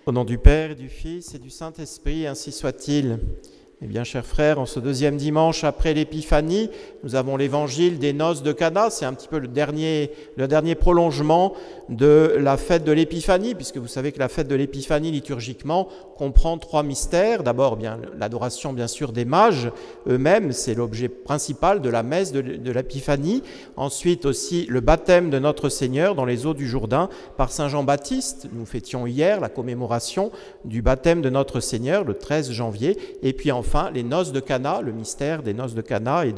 Au nom du Père, et du Fils et du Saint-Esprit, ainsi soit-il. Eh bien, chers frères, en ce deuxième dimanche après l'Épiphanie, nous avons l'évangile des noces de Cana. C'est un petit peu le dernier prolongement de la fête de l'Épiphanie, puisque vous savez que la fête de l'Épiphanie, liturgiquement, comprend 3 mystères. D'abord, bien l'adoration, bien sûr, des mages eux-mêmes, c'est l'objet principal de la messe de l'Épiphanie. Ensuite aussi, le baptême de notre Seigneur dans les eaux du Jourdain par Saint Jean-Baptiste. Nous fêtions hier la commémoration du baptême de notre Seigneur, le 13 janvier. Et puis enfin, les noces de Cana, le mystère des noces de Cana et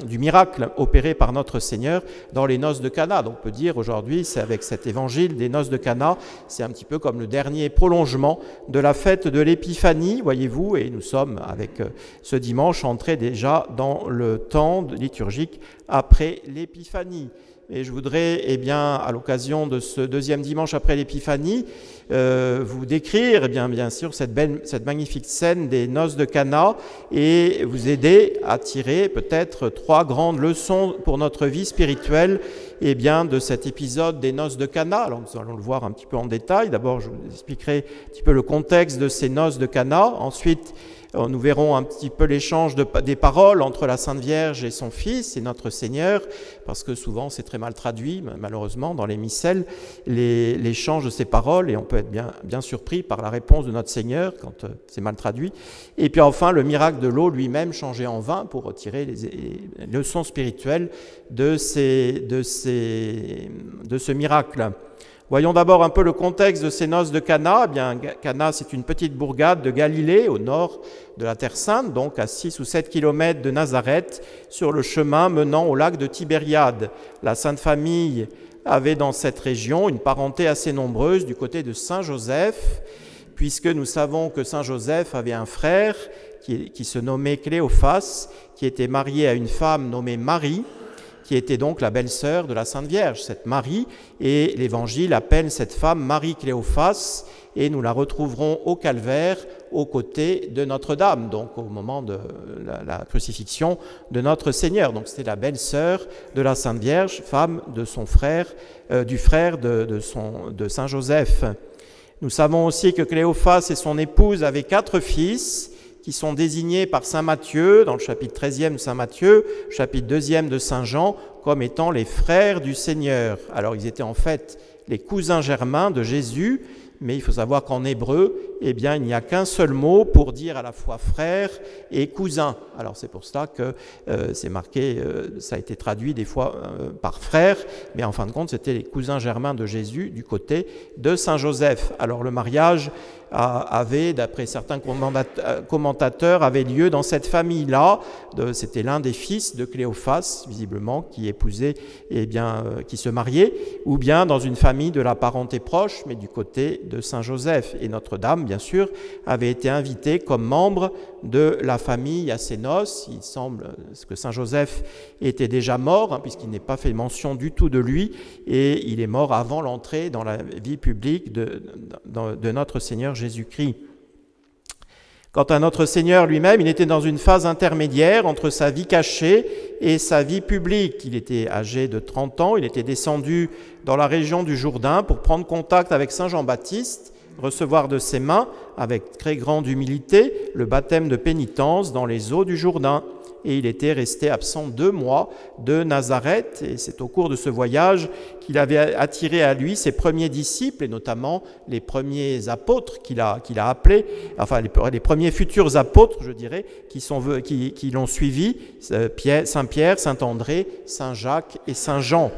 du miracle opéré par notre Seigneur dans les noces de Cana. Donc on peut dire aujourd'hui, c'est avec cet évangile des noces de Cana, c'est un petit peu comme le dernier prolongement de la fête de l'Épiphanie, voyez-vous, et nous sommes avec ce dimanche entrés déjà dans le temps liturgique après l'Épiphanie. Et je voudrais, eh bien, à l'occasion de ce deuxième dimanche après l'Épiphanie, vous décrire, eh bien sûr, cette magnifique scène des noces de Cana et vous aider à tirer peut-être 3 grandes leçons pour notre vie spirituelle, eh bien, de cet épisode des noces de Cana. Alors, nous allons le voir un petit peu en détail. D'abord, je vous expliquerai un petit peu le contexte de ces noces de Cana. Ensuite, nous verrons un petit peu l'échange des paroles entre la Sainte Vierge et son Fils et notre Seigneur, parce que souvent c'est très mal traduit, malheureusement, dans les missels, l'échange de ces paroles, et on peut être bien surpris par la réponse de notre Seigneur quand c'est mal traduit. Et puis enfin, le miracle de l'eau lui-même changé en vin pour retirer les leçons spirituelles de ce miracle. Voyons d'abord un peu le contexte de ces noces de Cana. Eh bien, Cana, c'est une petite bourgade de Galilée, au nord de la Terre Sainte, donc à 6 ou 7 kilomètres de Nazareth, sur le chemin menant au lac de Tibériade. La Sainte Famille avait dans cette région une parenté assez nombreuse du côté de Saint Joseph, puisque nous savons que Saint Joseph avait un frère qui se nommait Cléophas, qui était marié à une femme nommée Marie, qui était donc la belle-sœur de la Sainte Vierge, cette Marie, et l'Évangile appelle cette femme Marie Cléophas, et nous la retrouverons au calvaire, aux côtés de Notre-Dame, donc au moment de la crucifixion de notre Seigneur. Donc c'était la belle-sœur de la Sainte Vierge, femme de son frère, du frère de Saint Joseph. Nous savons aussi que Cléophas et son épouse avaient 4 fils, qui sont désignés par saint Matthieu, dans le chapitre 13e de saint Matthieu, chapitre 2e de saint Jean, comme étant les frères du Seigneur. Alors ils étaient en fait les cousins germains de Jésus, mais il faut savoir qu'en hébreu, eh bien, il n'y a qu'un seul mot pour dire à la fois frère et cousin. Alors c'est pour cela que c'est marqué, ça a été traduit des fois par frère, mais en fin de compte, c'était les cousins germains de Jésus du côté de Saint Joseph. Alors le mariage avait, d'après certains commentateurs, avait lieu dans cette famille-là. C'était l'un des fils de Cléophas, visiblement, qui épousait, eh bien, qui se mariait, ou bien dans une famille de la parenté proche, mais du côté de Saint Joseph. Et Notre-Dame, bien sûr, avait été invitée comme membre de la famille à ses noces. Il semble que Saint Joseph était déjà mort, puisqu'il n'est pas fait mention du tout de lui, et il est mort avant l'entrée dans la vie publique de notre Seigneur Jésus-Christ. Quant à notre Seigneur lui-même, il était dans une phase intermédiaire entre sa vie cachée et sa vie publique. Il était âgé de 30 ans, il était descendu dans la région du Jourdain pour prendre contact avec Saint Jean-Baptiste, recevoir de ses mains, avec très grande humilité, le baptême de pénitence dans les eaux du Jourdain. Et il était resté absent 2 mois de Nazareth, et c'est au cours de ce voyage qu'il avait attiré à lui ses premiers disciples, et notamment les premiers apôtres qu'il a appelés, enfin les premiers futurs apôtres, je dirais, qui l'ont suivi, Saint Pierre, Saint André, Saint Jacques et Saint Jean.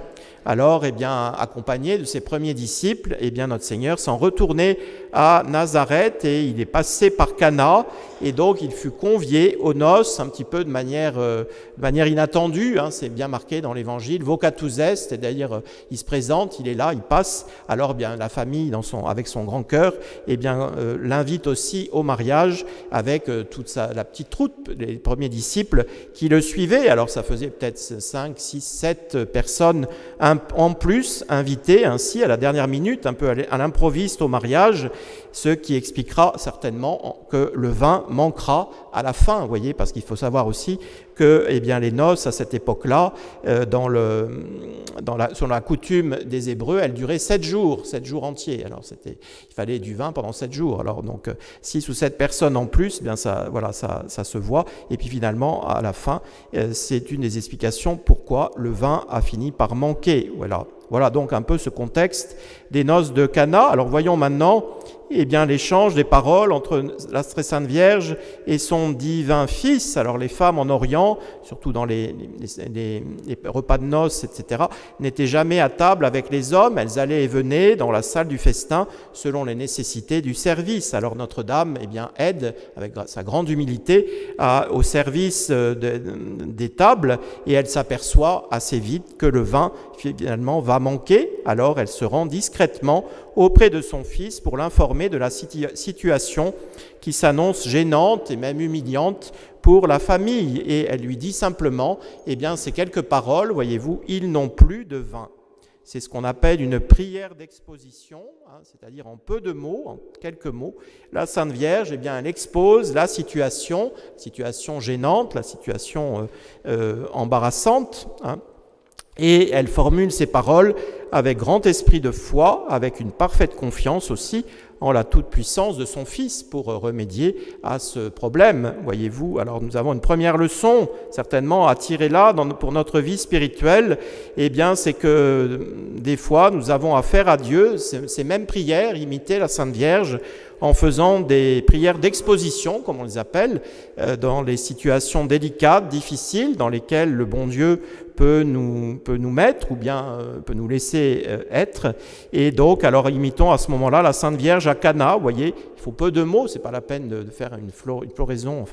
Alors, eh bien, accompagné de ses premiers disciples, eh bien, notre Seigneur s'en retournait à Nazareth et il est passé par Cana et donc il fut convié aux noces un petit peu de manière inattendue, c'est bien marqué dans l'Évangile, vocatus est, c'est-à-dire il se présente, il est là, il passe. Alors, bien, la famille, avec son grand cœur, eh bien, l'invite aussi au mariage avec toute la petite troupe, les premiers disciples qui le suivaient. Alors, ça faisait peut-être 5, 6, 7 personnes en plus invitées ainsi à la dernière minute, un peu à l'improviste au mariage. ce qui expliquera certainement que le vin manquera à la fin, vous voyez, parce qu'il faut savoir aussi que les noces à cette époque-là, selon la coutume des Hébreux, elles duraient 7 jours entiers. Alors il fallait du vin pendant 7 jours. Alors donc 6 ou 7 personnes en plus, ça se voit. Et puis finalement, à la fin, c'est une des explications pourquoi le vin a fini par manquer. Voilà donc un peu ce contexte des noces de Cana. Alors voyons maintenant l'échange des paroles entre la très sainte Vierge et son divin Fils. Alors les femmes en Orient, surtout dans les repas de noces, etc., n'étaient jamais à table avec les hommes. Elles allaient et venaient dans la salle du festin selon les nécessités du service. Alors Notre-Dame aide avec sa grande humilité au service des tables, et elle s'aperçoit assez vite que le vin finalement va manquer. Alors elle se rend discrètement auprès de son fils pour l'informer de la situation qui s'annonce gênante et même humiliante pour la famille. Et elle lui dit simplement, ces quelques paroles, voyez-vous, ils n'ont plus de vin. C'est ce qu'on appelle une prière d'exposition, c'est-à-dire en peu de mots, en quelques mots. La Sainte Vierge, elle expose la situation gênante, la situation embarrassante, et elle formule ces paroles avec grand esprit de foi, avec une parfaite confiance aussi en la toute-puissance de son Fils pour remédier à ce problème, voyez-vous. Alors nous avons une première leçon, certainement, à tirer là pour notre vie spirituelle, c'est que des fois nous avons affaire à Dieu, ces mêmes prières, imiter la Sainte Vierge, en faisant des prières d'exposition, comme on les appelle, dans les situations délicates, difficiles, dans lesquelles le bon Dieu peut nous mettre ou bien peut nous laisser être. Et donc, alors imitons à ce moment-là la Sainte Vierge à Cana, vous voyez, il faut peu de mots, c'est pas la peine de faire une floraison,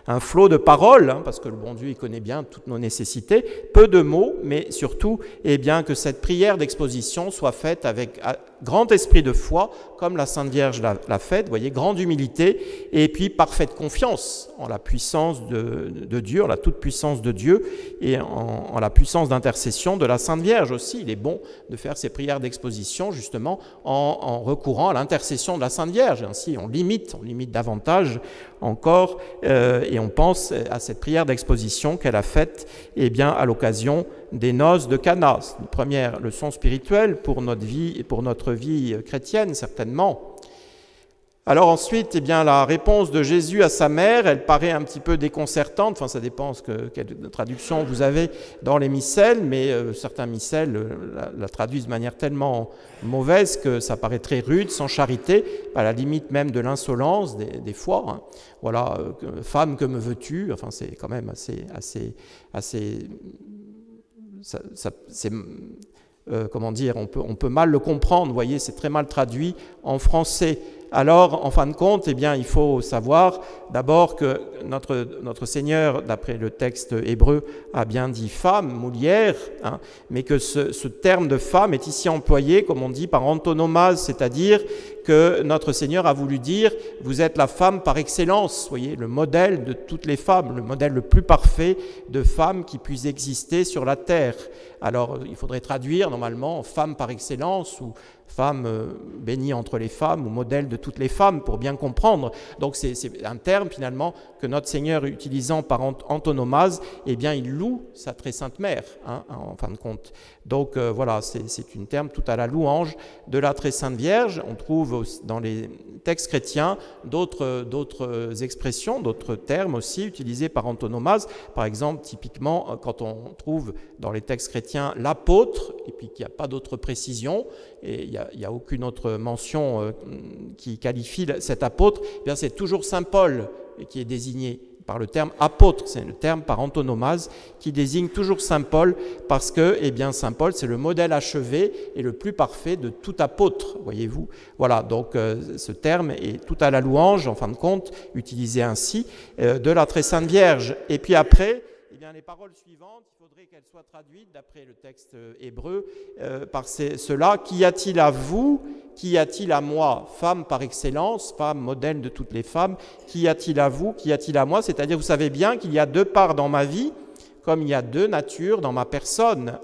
un flot de paroles, parce que le bon Dieu, il connaît bien toutes nos nécessités, peu de mots, mais surtout, que cette prière d'exposition soit faite avec grand esprit de foi, comme la Sainte Vierge l'a fait, vous voyez, grande humilité, et puis parfaite confiance en la puissance de Dieu, en la toute-puissance de Dieu, et en la puissance d'intercession de la Sainte Vierge aussi. Il est bon de faire ces prières d'exposition, justement, en recourant à l'intercession de la Sainte Vierge. Ainsi, on limite davantage encore, et on pense à cette prière d'exposition qu'elle a faite, à l'occasion des noces de Cana. C'est une première leçon spirituelle pour notre vie chrétienne, certainement. Alors ensuite, la réponse de Jésus à sa mère, elle paraît un petit peu déconcertante, ça dépend quelle traduction vous avez dans les missels, mais certains missels la traduisent de manière tellement mauvaise que ça paraît très rude, sans charité, à la limite même de l'insolence des fois. Voilà, femme, que me veux-tu? C'est quand même assez comment dire, on peut mal le comprendre, vous voyez, c'est très mal traduit en français. Alors, en fin de compte, il faut savoir d'abord que notre Seigneur, d'après le texte hébreu, a bien dit femme, moulière, mais que ce terme de femme est ici employé, comme on dit, par antonomase, c'est-à-dire que notre Seigneur a voulu dire « vous êtes la femme par excellence », vous voyez, le modèle de toutes les femmes, le modèle le plus parfait de femme qui puisse exister sur la terre. Alors, il faudrait traduire normalement « femme par excellence » ou femme bénie entre les femmes ou modèle de toutes les femmes pour bien comprendre. Donc c'est un terme finalement que notre Seigneur, utilisant par antonomase, il loue sa très sainte mère, en fin de compte. Donc voilà, c'est un terme tout à la louange de la très sainte Vierge. On trouve dans les textes chrétiens d'autres expressions, d'autres termes aussi utilisés par antonomase. Par exemple, typiquement, quand on trouve dans les textes chrétiens l'apôtre, et puis qu'il n'y a pas d'autre précision, et il n'y a aucune autre mention qui qualifie cet apôtre, c'est toujours saint Paul qui est désigné par le terme apôtre, c'est le terme par antonomase qui désigne toujours saint Paul parce que saint Paul c'est le modèle achevé et le plus parfait de tout apôtre, voyez-vous. Voilà, donc ce terme est tout à la louange, en fin de compte, utilisé ainsi, de la très sainte Vierge. Et puis après, les paroles suivantes, il faudrait qu'elles soient traduites d'après le texte hébreu par cela. Qu'y a-t-il à vous? Qu'y a-t-il à moi? Femme par excellence, femme modèle de toutes les femmes. Qu'y a-t-il à vous? Qu'y a-t-il à moi? C'est-à-dire, vous savez bien qu'il y a deux parts dans ma vie. comme il y a deux natures dans ma personne.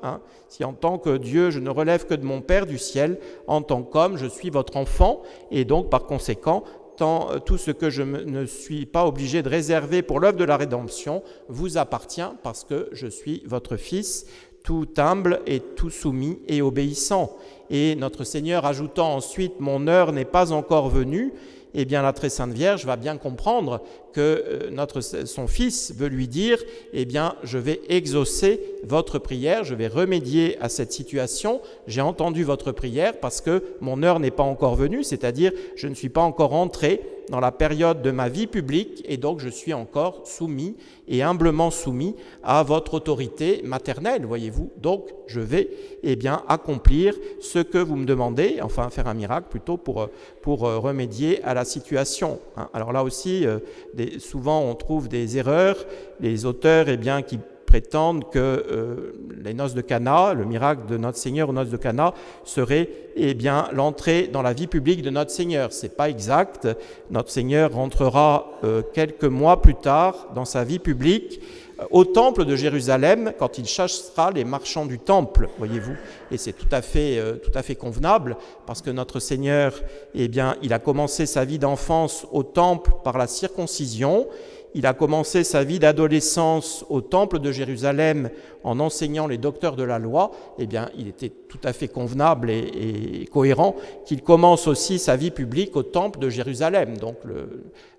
Si en tant que Dieu, je ne relève que de mon Père du ciel, en tant qu'homme, je suis votre enfant, et donc par conséquent, tout ce que je ne suis pas obligé de réserver pour l'œuvre de la rédemption vous appartient parce que je suis votre fils, tout humble et tout soumis et obéissant. Et notre Seigneur ajoutant ensuite « Mon heure n'est pas encore venue », eh bien la très sainte Vierge va bien comprendre que son fils veut lui dire « Eh bien, je vais exaucer votre prière, je vais remédier à cette situation, j'ai entendu votre prière parce que mon heure n'est pas encore venue, c'est-à-dire je ne suis pas encore entré dans la période de ma vie publique et donc je suis encore soumis et humblement soumis à votre autorité maternelle, voyez-vous. Donc je vais accomplir ce que vous me demandez, enfin faire un miracle plutôt pour remédier à la situation. Alors là aussi, souvent on trouve des erreurs, les auteurs qui prétendent que les noces de Cana, le miracle de notre Seigneur aux noces de Cana, serait l'entrée dans la vie publique de notre Seigneur. Ce n'est pas exact. Notre Seigneur rentrera quelques mois plus tard dans sa vie publique au temple de Jérusalem quand il chassera les marchands du temple, voyez-vous. Et c'est tout à fait convenable parce que notre Seigneur, il a commencé sa vie d'enfance au temple par la circoncision. Il a commencé sa vie d'adolescence au temple de Jérusalem en enseignant les docteurs de la loi. Il était tout à fait convenable et cohérent qu'il commence aussi sa vie publique au temple de Jérusalem. Donc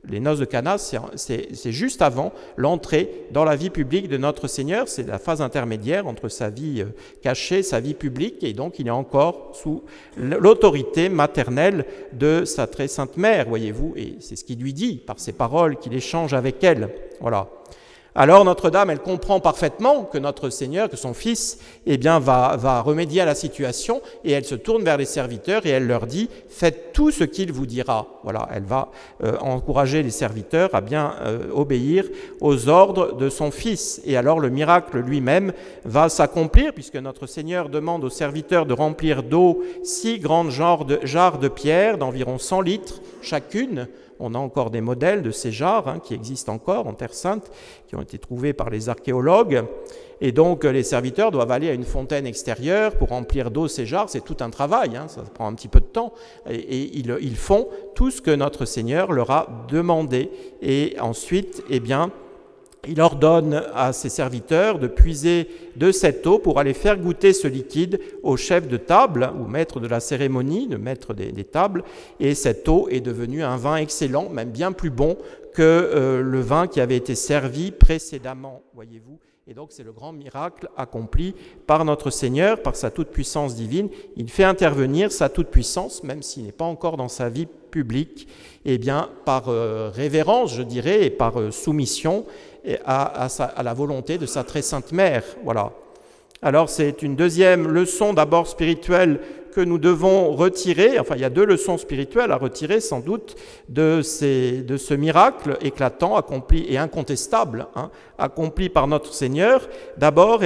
les noces de Cana, c'est juste avant l'entrée dans la vie publique de notre Seigneur. C'est la phase intermédiaire entre sa vie cachée, sa vie publique, et donc il est encore sous l'autorité maternelle de sa très sainte mère, voyez-vous. Et c'est ce qu'il lui dit par ses paroles qu'il échange avec elle. Voilà. Alors Notre-Dame, elle comprend parfaitement que notre Seigneur, que son Fils, va remédier à la situation et elle se tourne vers les serviteurs et elle leur dit « Faites tout ce qu'il vous dira ». Voilà, elle va encourager les serviteurs à bien obéir aux ordres de son Fils. Et alors le miracle lui-même va s'accomplir puisque notre Seigneur demande aux serviteurs de remplir d'eau 6 grandes jarres de pierre d'environ 100 litres chacune. On a encore des modèles de ces jarres qui existent encore en Terre Sainte, qui ont été trouvés par les archéologues. Et donc, les serviteurs doivent aller à une fontaine extérieure pour remplir d'eau ces jarres. C'est tout un travail, ça prend un petit peu de temps. Et ils font tout ce que notre Seigneur leur a demandé. Et ensuite, il ordonne à ses serviteurs de puiser de cette eau pour aller faire goûter ce liquide au chef de table, ou maître de la cérémonie, le maître des tables. Et cette eau est devenue un vin excellent, même bien plus bon que le vin qui avait été servi précédemment, voyez-vous. Et donc c'est le grand miracle accompli par notre Seigneur, par sa toute-puissance divine. Il fait intervenir sa toute-puissance, même s'il n'est pas encore dans sa vie publique, par révérence, je dirais, et par soumission à la volonté de sa très sainte mère. Voilà. Alors c'est une deuxième leçon d'abord spirituelle que nous devons retirer. Enfin, il y a 2 leçons spirituelles à retirer sans doute de ce miracle éclatant, accompli et incontestable, accompli par notre Seigneur. D'abord,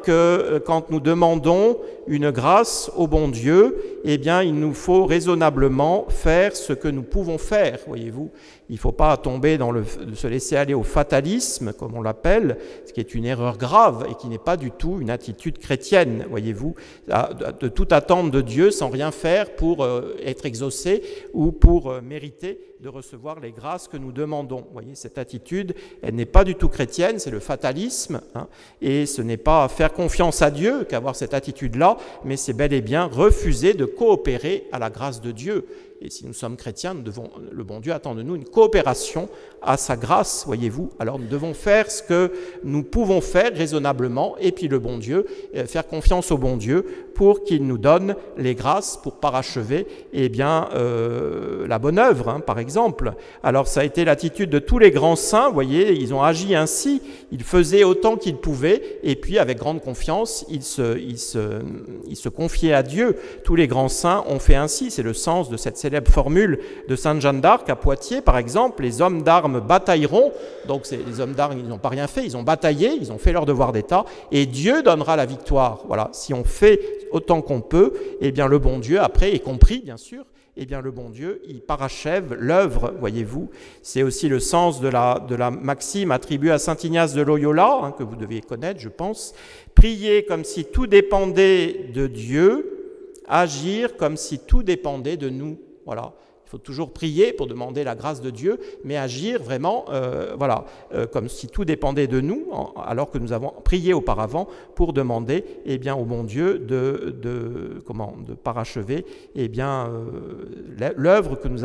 que quand nous demandons une grâce au bon Dieu, il nous faut raisonnablement faire ce que nous pouvons faire, voyez-vous. Il ne faut pas tomber de se laisser aller au fatalisme, comme on l'appelle, ce qui est une erreur grave et qui n'est pas du tout une attitude chrétienne, voyez-vous, de tout attendre de Dieu sans rien faire pour être exaucé ou pour mériter de recevoir les grâces que nous demandons. Vous voyez, cette attitude, elle n'est pas du tout chrétienne, c'est le fatalisme, et ce n'est pas faire confiance à Dieu qu'avoir cette attitude-là, mais c'est bel et bien refuser de coopérer à la grâce de Dieu. Et si nous sommes chrétiens, le bon Dieu attend de nous une coopération à sa grâce, voyez-vous. Alors nous devons faire ce que nous pouvons faire raisonnablement, et puis le bon Dieu, faire confiance au bon Dieu pour qu'il nous donne les grâces pour parachever la bonne œuvre, par exemple. Alors ça a été l'attitude de tous les grands saints, vous voyez, ils ont agi ainsi, ils faisaient autant qu'ils pouvaient, et puis avec grande confiance, ils se confiaient à Dieu. Tous les grands saints ont fait ainsi, c'est le sens de cette célèbre formule de Sainte Jeanne d'Arc à Poitiers, par exemple, les hommes d'armes batailleront. Donc les hommes d'armes, ils n'ont pas rien fait, ils ont bataillé, ils ont fait leur devoir d'État, et Dieu donnera la victoire. Voilà, si on fait autant qu'on peut, le bon Dieu, après, y compris, bien sûr, eh bien le bon Dieu, il parachève l'œuvre, voyez-vous. C'est aussi le sens de la maxime attribuée à saint Ignace de Loyola, que vous devez connaître, je pense. Prier comme si tout dépendait de Dieu, agir comme si tout dépendait de nous. Voilà. Il faut toujours prier pour demander la grâce de Dieu, mais agir vraiment, comme si tout dépendait de nous, alors que nous avons prié auparavant pour demander, eh bien, au bon Dieu de parachever, eh bien, l'œuvre que nous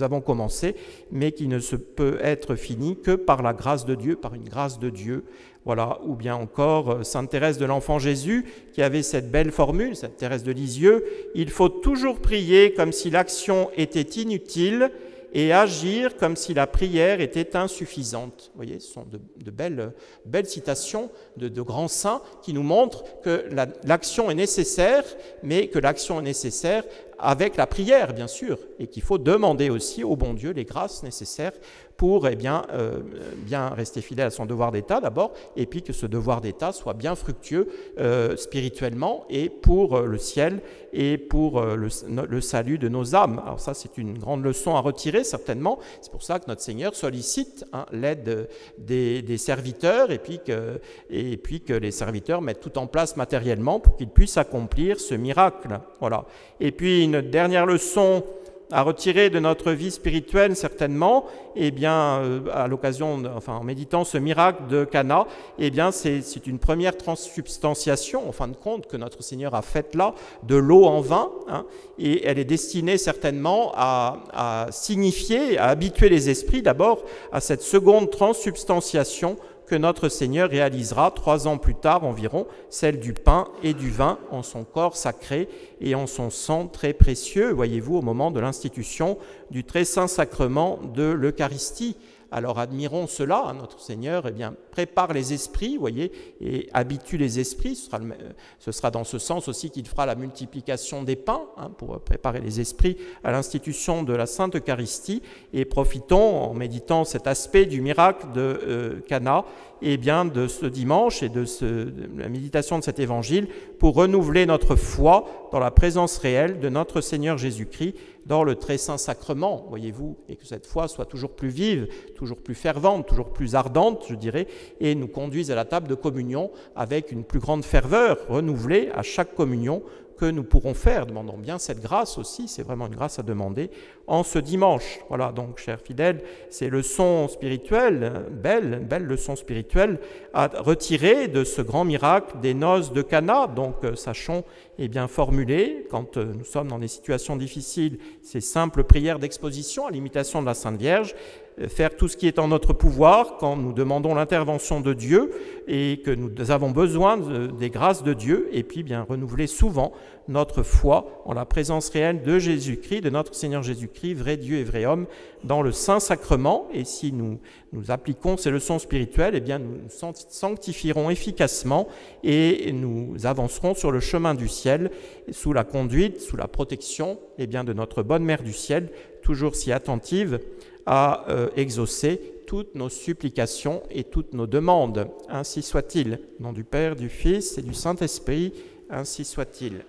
avons commencée, mais qui ne se peut être finie que par la grâce de Dieu, par une grâce de Dieu. Voilà, ou bien encore sainte Thérèse de l'Enfant Jésus qui avait cette belle formule, sainte Thérèse de Lisieux, il faut toujours prier comme si l'action était inutile et agir comme si la prière était insuffisante. Vous voyez, ce sont de belles citations de grands saints qui nous montrent que l'action est nécessaire, mais que l'action est nécessaire avec la prière, bien sûr, et qu'il faut demander aussi au bon Dieu les grâces nécessaires pour bien rester fidèle à son devoir d'État d'abord, et puis que ce devoir d'État soit bien fructueux spirituellement et pour le ciel et pour le salut de nos âmes. Alors ça, c'est une grande leçon à retirer, certainement. C'est pour ça que notre Seigneur sollicite l'aide des serviteurs et puis que les serviteurs mettent tout en place matériellement pour qu'ils puissent accomplir ce miracle. Voilà. Et puis une dernière leçon à retirer de notre vie spirituelle, certainement, eh bien, à l'occasion, en méditant ce miracle de Cana, eh bien, c'est une première transsubstantiation, en fin de compte, que notre Seigneur a faite là, de l'eau en vin, et elle est destinée certainement à signifier, à habituer les esprits d'abord à cette seconde transsubstantiation que notre Seigneur réalisera 3 ans plus tard environ, celle du pain et du vin en son corps sacré et en son sang très précieux, voyez-vous, au moment de l'institution du très saint sacrement de l'Eucharistie. Alors admirons cela, notre Seigneur prépare les esprits, voyez, et habitue les esprits. Ce sera dans ce sens aussi qu'il fera la multiplication des pains, pour préparer les esprits à l'institution de la Sainte Eucharistie. Et profitons, en méditant cet aspect du miracle de Cana, de ce dimanche et de la méditation de cet évangile, pour renouveler notre foi dans la présence réelle de notre Seigneur Jésus-Christ dans le très saint sacrement, voyez-vous, et que cette foi soit toujours plus vive, toujours plus fervente, toujours plus ardente, je dirais, et nous conduise à la table de communion avec une plus grande ferveur renouvelée à chaque communion que nous pourrons faire. Demandons bien cette grâce aussi, c'est vraiment une grâce à demander en ce dimanche. Voilà, donc, chers fidèles, ces leçons spirituelles, belle leçon spirituelle à retirer de ce grand miracle des noces de Cana. Donc, sachons formuler, quand nous sommes dans des situations difficiles, ces simples prières d'exposition à l'imitation de la Sainte Vierge, faire tout ce qui est en notre pouvoir quand nous demandons l'intervention de Dieu et que nous avons besoin des grâces de Dieu, et puis renouveler souvent notre foi en la présence réelle de Jésus-Christ, de notre Seigneur Jésus-Christ, vrai Dieu et vrai homme, dans le Saint-Sacrement. Et si nous appliquons ces leçons spirituelles, nous sanctifierons efficacement et nous avancerons sur le chemin du ciel, sous la conduite, sous la protection de notre bonne Mère du ciel, toujours si attentive à exaucer toutes nos supplications et toutes nos demandes. Ainsi soit-il. Au nom du Père, du Fils et du Saint-Esprit, ainsi soit-il.